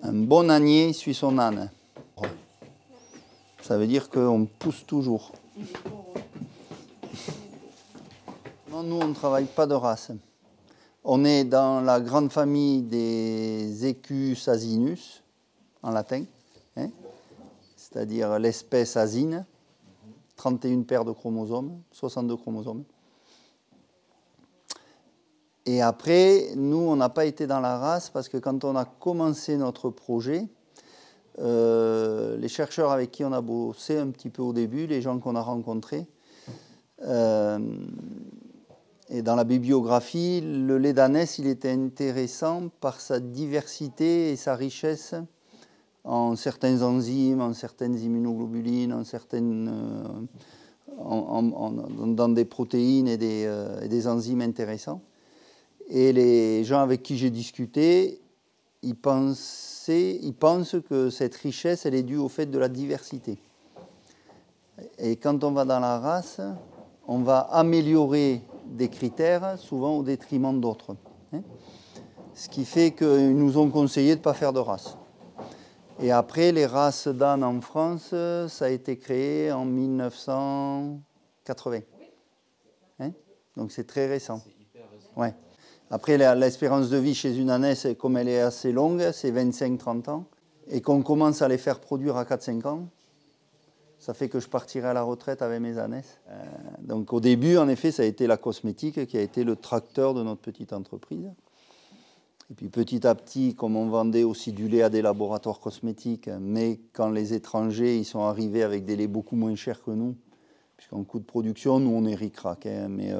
Un bon ânier suit son âne. Ça veut dire qu'on pousse toujours. Non, nous, on ne travaille pas de race. On est dans la grande famille des Equus asinus, en latin, hein, c'est-à-dire l'espèce asine, 31 paires de chromosomes, 62 chromosomes. Et après, nous, on n'a pas été dans la race parce que quand on a commencé notre projet, les chercheurs avec qui on a bossé un petit peu au début, les gens qu'on a rencontrés, et dans la bibliographie, le lait d'ânesse, il était intéressant par sa diversité et sa richesse en certains enzymes, en certaines immunoglobulines, dans des protéines et des enzymes intéressants. Et les gens avec qui j'ai discuté, ils pensent que cette richesse, elle est due au fait de la diversité. Et quand on va dans la race, on va améliorer des critères, souvent au détriment d'autres. Hein. Ce qui fait qu'ils nous ont conseillé de ne pas faire de race. Et après, les races d'ânes en France, ça a été créé en 1980. Hein. Donc c'est très récent. C'est hyper récent. Ouais. Après, l'espérance de vie chez une ânesse, comme elle est assez longue, c'est 25-30 ans, et qu'on commence à les faire produire à 4-5 ans, ça fait que je partirai à la retraite avec mes ânesses. Donc au début, en effet, ça a été la cosmétique qui a été le tracteur de notre petite entreprise. Et puis petit à petit, comme on vendait aussi du lait à des laboratoires cosmétiques, mais quand les étrangers ils sont arrivés avec des laits beaucoup moins chers que nous, puisqu'en coût de production, nous on est ric-rac, hein, mais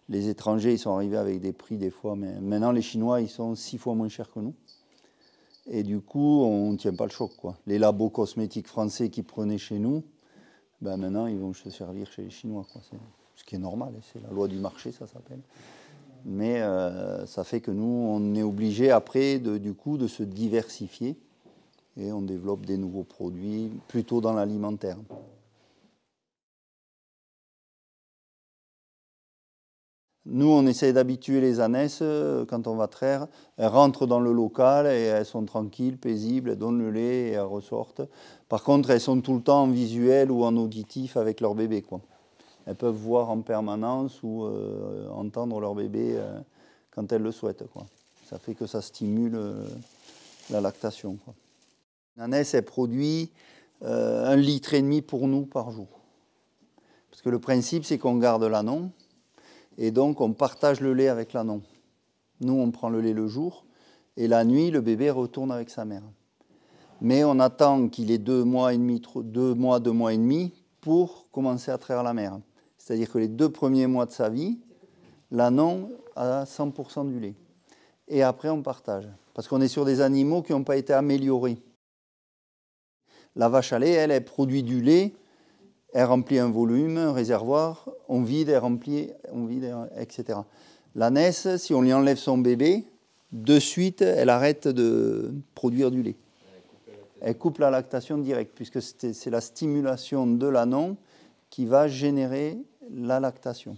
les étrangers ils sont arrivés avec des prix des fois, mais maintenant les Chinois ils sont 6 fois moins chers que nous. Et du coup, on ne tient pas le choc, quoi. Les labos cosmétiques français qui prenaient chez nous, ben maintenant, ils vont se servir chez les Chinois, quoi. Ce qui est normal, c'est la loi du marché, ça s'appelle. Mais ça fait que nous, on est obligé après, du coup, de se diversifier. Et on développe des nouveaux produits, plutôt dans l'alimentaire. Nous, on essaie d'habituer les ânesses, quand on va traire. Elles rentrent dans le local et elles sont tranquilles, paisibles, elles donnent le lait et elles ressortent. Par contre, elles sont tout le temps en visuel ou en auditif avec leur bébé, quoi. Elles peuvent voir en permanence ou entendre leur bébé quand elles le souhaitent, quoi. Ça fait que ça stimule la lactation, quoi. Une ânesse, elle produit 1,5 litre pour nous par jour. Parce que le principe, c'est qu'on garde l'anon. Et donc, on partage le lait avec l'anon. Nous, on prend le lait le jour, et la nuit, le bébé retourne avec sa mère. Mais on attend qu'il ait 2 mois et demi pour commencer à traire la mère. C'est-à-dire que les 2 premiers mois de sa vie, l'anon a 100% du lait. Et après, on partage. Parce qu'on est sur des animaux qui n'ont pas été améliorés. La vache à lait, elle produit du lait. Elle remplit un volume, un réservoir, on vide, elle remplit, on vide, etc. L'ânesse, si on lui enlève son bébé, de suite, elle arrête de produire du lait. Elle coupe la lactation directe, puisque c'est la stimulation de l'anon qui va générer la lactation.